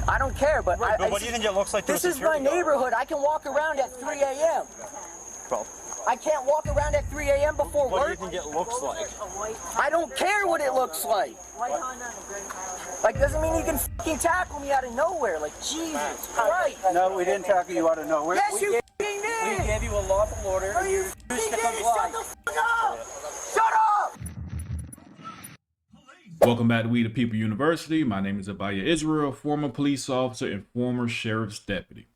I don't care, but right, but what do you think it looks like? This is my neighborhood. I can walk around at 3 a.m. Bro. I can't walk around at 3 a.m. before work. What do you think it looks like? I don't care what it looks like. Like, doesn't mean you can fucking tackle me out of nowhere. Like, Jesus Christ. No, we didn't tackle you out of nowhere. Yes, you did. We gave you a lawful order. No, you refused to didn't. comply. Shut the fuck up. Shut up. Welcome back to We the People University. My name is Abiyah Israel, former police officer and former sheriff's deputy.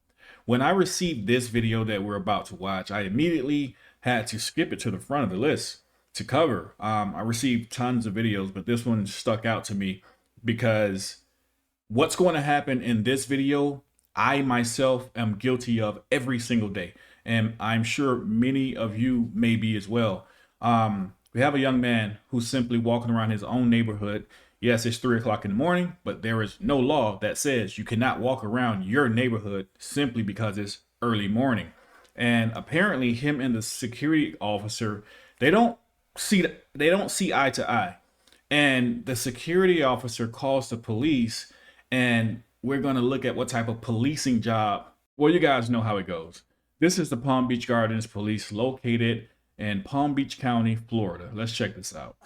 When I received this video that we're about to watch, I immediately had to skip it to the front of the list to cover. I received tons of videos, but this one stuck out to me because what's going to happen in this video, I myself am guilty of every single day. And I'm sure many of you may be as well. We have a young man who's simply walking around his own neighborhood. Yes, it's 3 o'clock in the morning, but there is no law that says you cannot walk around your neighborhood simply because it's early morning. And apparently him and the security officer, they don't see eye to eye. And the security officer calls the police, and we're going to look at what type of policing job. Well, you guys know how it goes. This is the Palm Beach Gardens Police located in Palm Beach County, Florida. Let's check this out.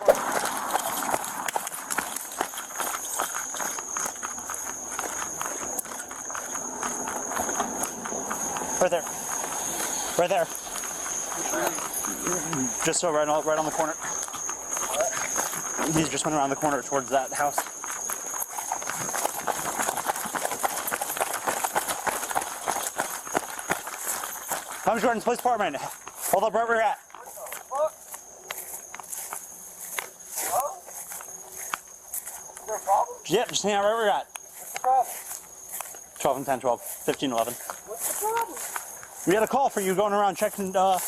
Right there. Right there. Just so right on the corner. He's just went around the corner towards that house. Palm Beach Gardens Police Department. Hold up right where you're at. What the fuck? Hello? Is there a problem? Yep, just hang out right where you're at. What's the problem? 12 and 10, 12, 15, 11. What's the problem? We had a call for you going around checking, What?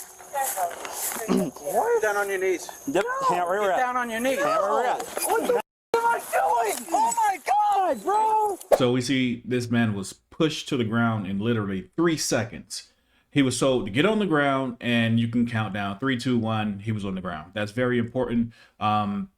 Down on your knees. Yep, hang out right where you're Get at. down on your knees. Hang out right where you're at. What the am I doing? Oh my God, bro! So we see this man was pushed to the ground in literally 3 seconds. He was told to get on the ground and you can count down 3, 2, 1. He was on the ground. That's very important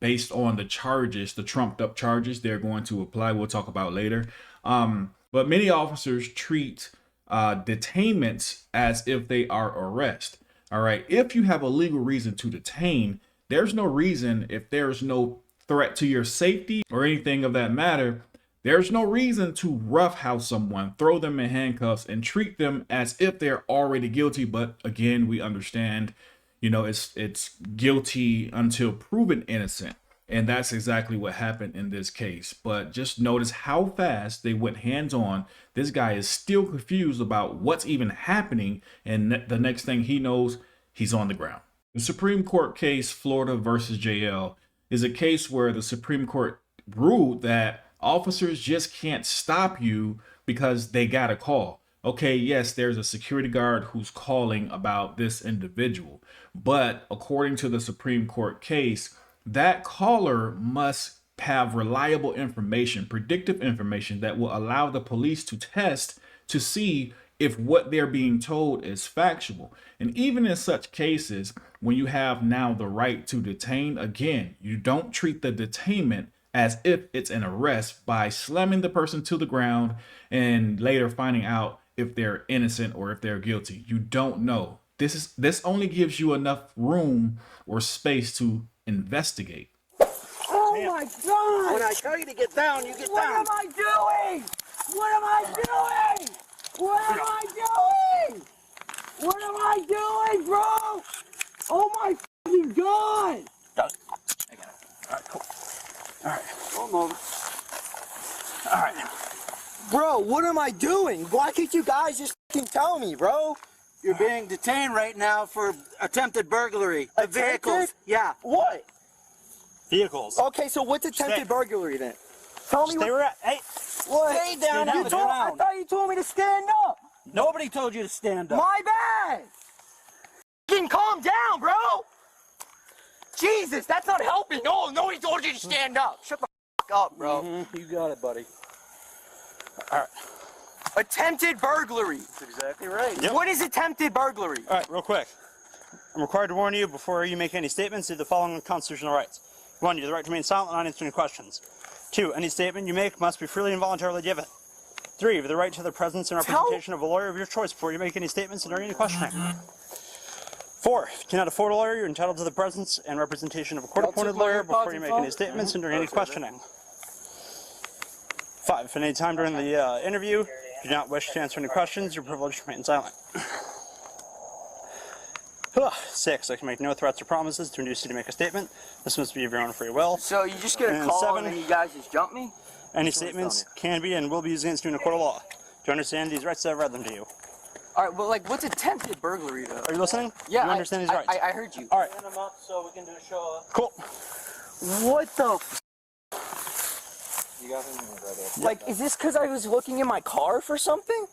based on the charges, the trumped up charges they're going to apply. We'll talk about later. But many officers treat detainments as if they are arrest. All right. If you have a legal reason to detain, there's no reason, if there's no threat to your safety or anything of that matter, there's no reason to roughhouse someone, throw them in handcuffs and treat them as if they're already guilty. But again, we understand, you know, it's guilty until proven innocent. And that's exactly what happened in this case. But just notice how fast they went hands on. This guy is still confused about what's even happening. And the next thing he knows, he's on the ground. The Supreme Court case, Florida versus JL, is a case where the Supreme Court ruled that officers just can't stop you because they got a call. Okay, yes, there's a security guard who's calling about this individual. But according to the Supreme Court case, that caller must have reliable information, predictive information that will allow the police to test to see if what they're being told is factual. And even in such cases, when you have now the right to detain, again, you don't treat the detainment as if it's an arrest by slamming the person to the ground and later finding out if they're innocent or if they're guilty. You don't know. This only gives you enough room or space to investigate. Oh my God! When I tell you to get down, you get What down. am I doing? What am I doing? What am I doing? What am I doing, bro? Oh my fucking God! Got it. I got it. All right, cool. All right. Come over. All right. Bro, what am I doing? Why can't you guys just fucking tell me, bro? You're being detained right now for attempted burglary. The vehicles. Attempted? Yeah. What? Vehicles. Okay, so what's attempted Stay. burglary then? Tell me Stay what. where at. Hey. What? Stay down You on the told- I ground. thought you told me to stand up. Nobody told you to stand up. My bad. Fucking calm down, bro. Jesus, that's not helping. No, nobody told you to stand up. Shut the fuck up, bro. You got it, buddy. All right. Attempted burglary. That's exactly right. Yep. What is attempted burglary? All right, real quick. I'm required to warn you before you make any statements of the following constitutional rights. 1, you have the right to remain silent and not answer any questions. 2, any statement you make must be freely and voluntarily given. 3, you have the right to the presence and representation of a lawyer of your choice before you make any statements and during any questioning. 4, if you cannot afford a lawyer, you're entitled to the presence and representation of a court-appointed lawyer before you make any statements and during any questioning. 5, if at any time during the interview you do not wish to answer any questions, you're privileged to remain silent. 6, I can make no threats or promises to induce you to make a statement. This must be of your own free will. So you just get a call 7, and then you guys just jump me? any statements can be and will be used against you in a court of law. Do you understand these rights? I've read them to you. Alright, well, like, what's attempted burglary, though? Are you listening? Yeah, you understand these rights? I heard you. Alright. Send them up so we can do a show up. Cool. What the You got him right there. Like, is this because I was looking in my car for something?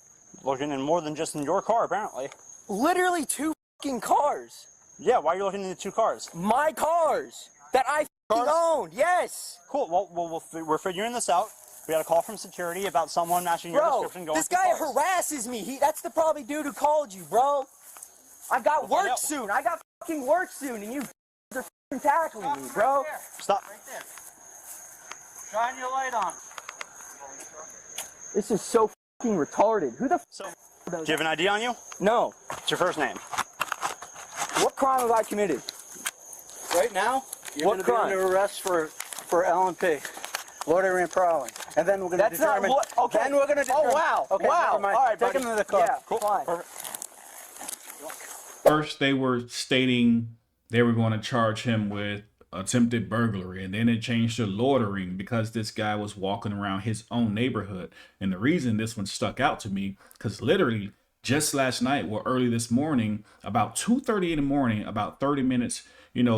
Looking in more than just in your car, apparently. Literally 2 fucking cars. Yeah, why are you looking in the 2 cars? My cars. That I fucking owned, yes. Cool, well, we're figuring this out. We got a call from security about someone matching your Bro, description going this through guy cars. harasses me. That's the probably dude who called you, bro. I got We'll find work out. soon. I got fucking work soon, and you are fucking tackling me, bro. Stop. Right there. Shine your light on. This is so fucking retarded. Who the So, f do does you have an ID on you? No. What's your first name? What crime have I committed? Right now, you're What going to be crime? under arrest for L&P, loitering and prowling. And then we're going to That's not determine. what. Okay. Then we're going to determine. Oh wow. Okay, wow. never mind. All right, Take buddy. him to the car. Yeah. Cool. Fine. Perfect. First, they were stating they were going to charge him with attempted burglary, and then it changed to loitering because this guy was walking around his own neighborhood. And the reason this one stuck out to me, because literally just last night or early this morning, about 2:30 in the morning, about 30 minutes,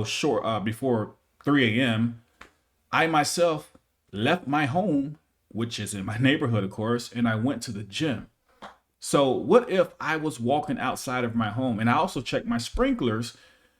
short before 3 a.m., I myself left my home, which is in my neighborhood, of course, and I went to the gym. So what if I was walking outside of my home, and I also checked my sprinklers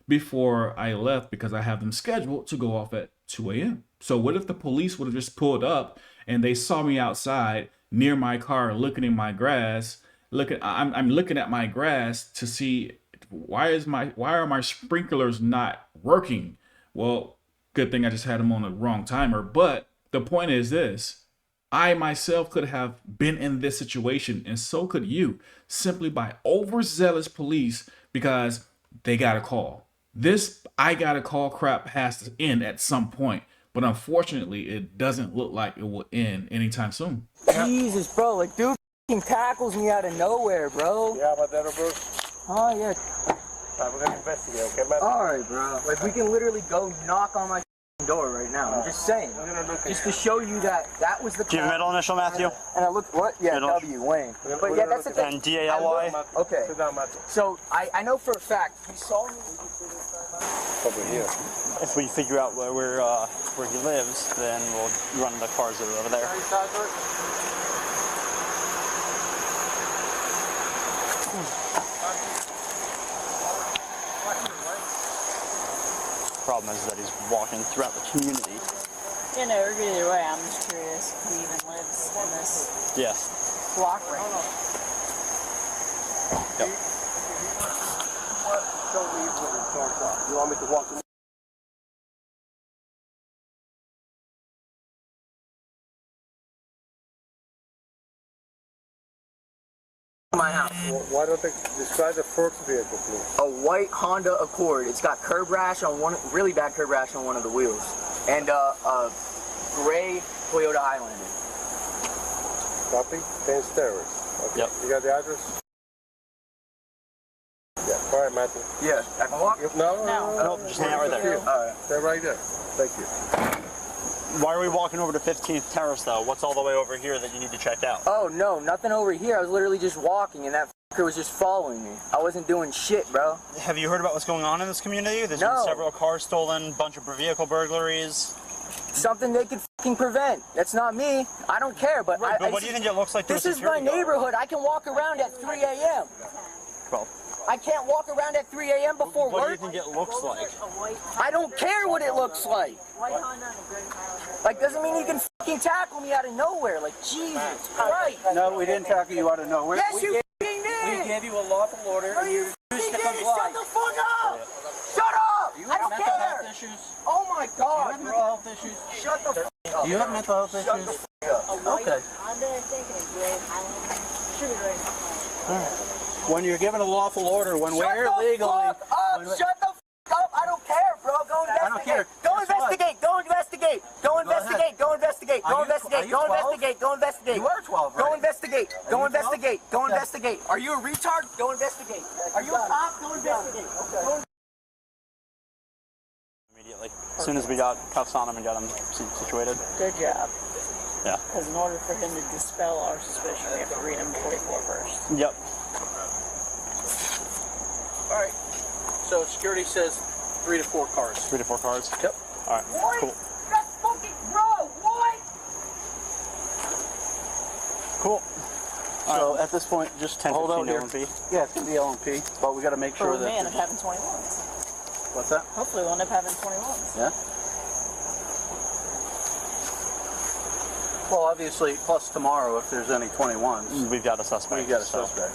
before I left because I have them scheduled to go off at 2 a.m. So what if the police would have just pulled up and they saw me outside near my car looking in my grass, I'm looking at my grass to see why are my sprinklers not working? Well, good thing I just had them on the wrong timer. But the point is this: I myself could have been in this situation, and so could you, simply by overzealous police because they got a call. This I got a call crap has to end at some point, but unfortunately, it doesn't look like it will end anytime soon. Jesus, bro. Like, dude fucking tackles me out of nowhere, bro. Yeah, about that, bro. Oh yeah. Alright, we're gonna investigate, okay, man? All right, bro. Like, we can literally go knock on my door right now. I'm just saying. We're gonna look at Just to show you that was the Do you have a middle initial, Matthew? And I looked, what? Yeah, Middle. W, Wayne. We're But gonna yeah, look that's the at thing. And D-A-L-Y? Okay. Sit down, Matthew. So, I know for a fact, he saw me. Over here. If we figure out where he lives, then we'll run the cars that are over there. Problem is that he's walking throughout the community. You know, either way, I'm just curious if he even lives in this Yeah. block right now. Yep. Don't leave when it starts off. You want me to walk him? My house. Why don't they describe the first vehicle, please? A white Honda Accord. It's got curb rash on one, really bad curb rash on one of the wheels, and a gray Toyota Highlander. Copy? 10 stairs. Okay. Yep. You got the address? Yeah. All right, Matthew. Yeah, I can walk. No, just hang out right there. All right. Stay right there. Thank you. Why are we walking over to 15th Terrace, though? What's all the way over here that you need to check out? Oh no, nothing over here. I was literally just walking, and that fucker was just following me. I wasn't doing shit, bro. Have you heard about what's going on in this community? There's No. been several cars stolen, bunch of vehicle burglaries. Something they could fucking prevent. That's not me. I don't care, but Right, but what do you think it looks like to a This is my security guard? neighborhood. I can walk around at 3 a.m. Well, I can't walk around at 3 a.m. before what do you work. think it looks like? I don't care what it looks like. Like, doesn't mean you can fucking tackle me out of nowhere. Like, Jesus Christ. No, we didn't tackle you out of nowhere. Yes, you we fucking did. gave you a lawful order No, and you you refused fucking to did. comply. Shut the fuck up. Shut up. You I have don't mental care. health issues? Oh my You God, have bro. mental health issues? Shut the fuck Do you have mental health issues? Okay. Honda, thinking of gray Highlander. Should be right. When you're given a lawful order, when we're legally... Shut the f up! I don't care, bro. Go investigate. I don't care. Go Guess what? investigate. Go investigate. Go investigate. Go investigate. Go Are you investigate. Go 12? investigate. Go investigate. You are 12, right? Go investigate. Are Go you 12? investigate. Go Okay. investigate. Are you a retard? Go investigate. Are you a cop? Go investigate. Go Immediately. As soon as we got cuffs on him and got him situated. Good job. Yeah. Because in order for him to dispel our suspicion, we have to read him 44 first. Yep. All right. So security says 3 to 4 cars. 3 to 4 cars? Yep. All right. What? Cool. That's fucking bro. What? Cool. So at this point, just 10, hold out 15 here. LMP. Yeah, it's going to be LMP, but we got to make Or sure we may end that... up having 21s. What's that? Hopefully we'll end up having 21s. Yeah. Well, obviously, plus tomorrow, if there's any 21s, We've got a suspect. we got a so. suspect.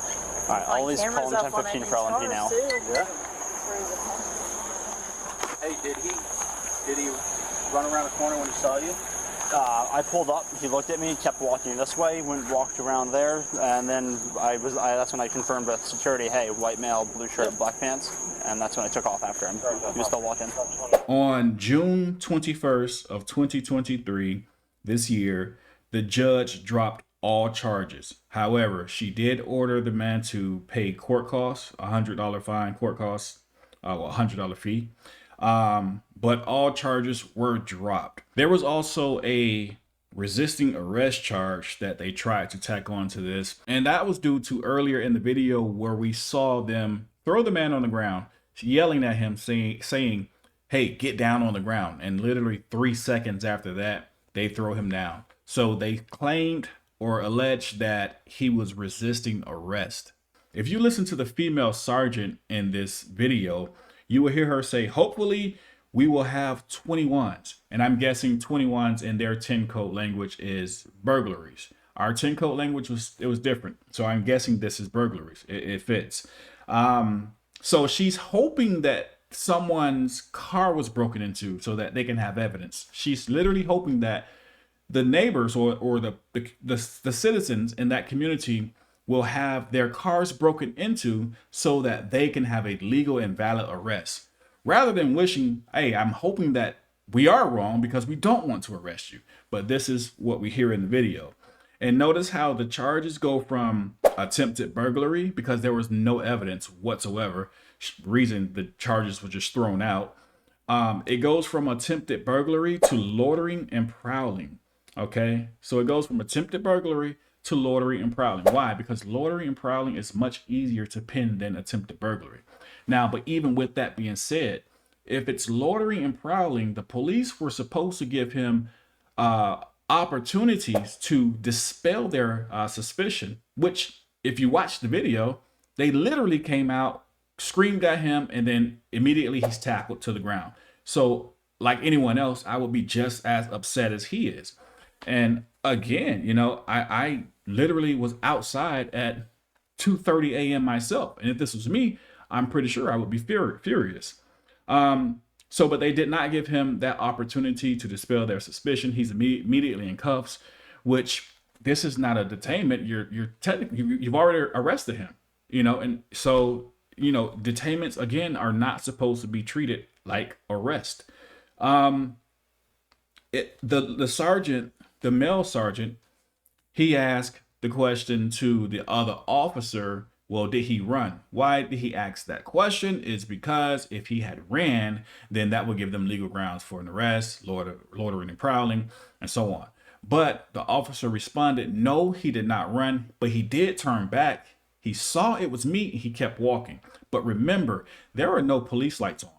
All right. I'll at least call Cameras him up on 10-15 for any LMP now. cars, too. Yeah. For the- Hey, did he run around the corner when he saw you? I pulled up. He looked at me, kept walking this way, walked around there, and then that's when I confirmed with security, hey, white male, blue shirt, black pants, and that's when I took off after him. He was still walking. On June 21st of 2023, this year, the judge dropped all charges. However, she did order the man to pay court costs, $100 fine, court costs, $100 fee. But all charges were dropped. There was also a resisting arrest charge that they tried to tack on to this. And that was due to earlier in the video where we saw them throw the man on the ground, yelling at him, saying, hey, get down on the ground. And literally 3 seconds after that, they throw him down. So they claimed or alleged that he was resisting arrest. If you listen to the female sergeant in this video, you will hear her say, hopefully we will have 21s. And I'm guessing 21s in their 10 code language is burglaries. Our 10 code language was different. So I'm guessing this is burglaries. It fits. So she's hoping that someone's car was broken into so that they can have evidence. She's literally hoping that the neighbors or the citizens in that community will have their cars broken into so that they can have a legal and valid arrest. Rather than wishing, hey, I'm hoping that we are wrong because we don't want to arrest you. But this is what we hear in the video. And notice how the charges go from attempted burglary, because there was no evidence whatsoever, reason the charges were just thrown out. It goes from attempted burglary to loitering and prowling. Okay, so it goes from attempted burglary to loitering and prowling. Why? Because loitering and prowling is much easier to pin than attempted burglary. Now, but even with that being said, if it's loitering and prowling, the police were supposed to give him opportunities to dispel their suspicion, which if you watch the video, they literally came out, screamed at him, and then immediately he's tackled to the ground. So like anyone else, I would be just as upset as he is. And again, you know, I literally was outside at 2:30 a.m. myself. And if this was me, I'm pretty sure I would be furious. But they did not give him that opportunity to dispel their suspicion. He's immediately in cuffs, which this is not a detainment. You're technically, you've already arrested him, you know, and so, you know, detainments again are not supposed to be treated like arrest. The sergeant, the male sergeant, he asked the question to the other officer, well, did he run? Why did he ask that question? Is because if he had ran, then that would give them legal grounds for an arrest, loitering and prowling, and so on. But the officer responded, no, he did not run, but he did turn back. He saw it was me and he kept walking. But remember, there are no police lights on.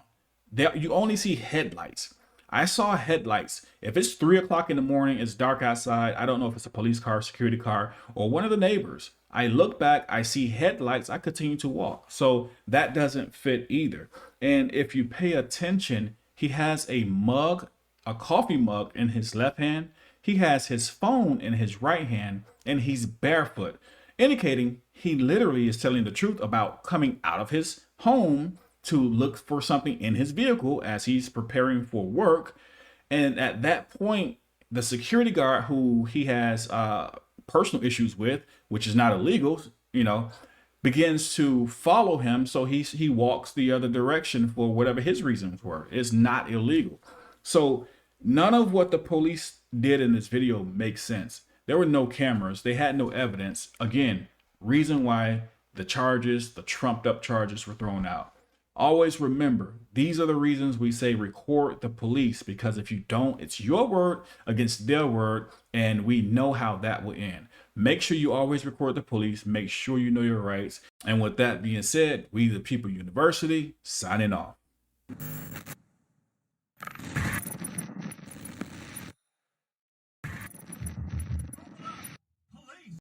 You only see headlights. I saw headlights. If it's 3 o'clock in the morning, it's dark outside. I don't know if it's a police car, security car, or one of the neighbors. I look back, I see headlights, I continue to walk. So that doesn't fit either. And if you pay attention, he has a mug, a coffee mug in his left hand. He has his phone in his right hand, and he's barefoot, indicating he literally is telling the truth about coming out of his home to look for something in his vehicle as he's preparing for work. And at that point, the security guard who he has personal issues with, which is not illegal, you know, begins to follow him. So he walks the other direction for whatever his reasons were. It's not illegal. So none of what the police did in this video makes sense. There were no cameras. They had no evidence. Again, reason why the charges, the trumped up charges, were thrown out. Always remember, these are the reasons we say record the police, because if you don't, it's your word against their word, and we know how that will end. Make sure you always record the police. Make sure you know your rights. And with that being said, we the People University signing off.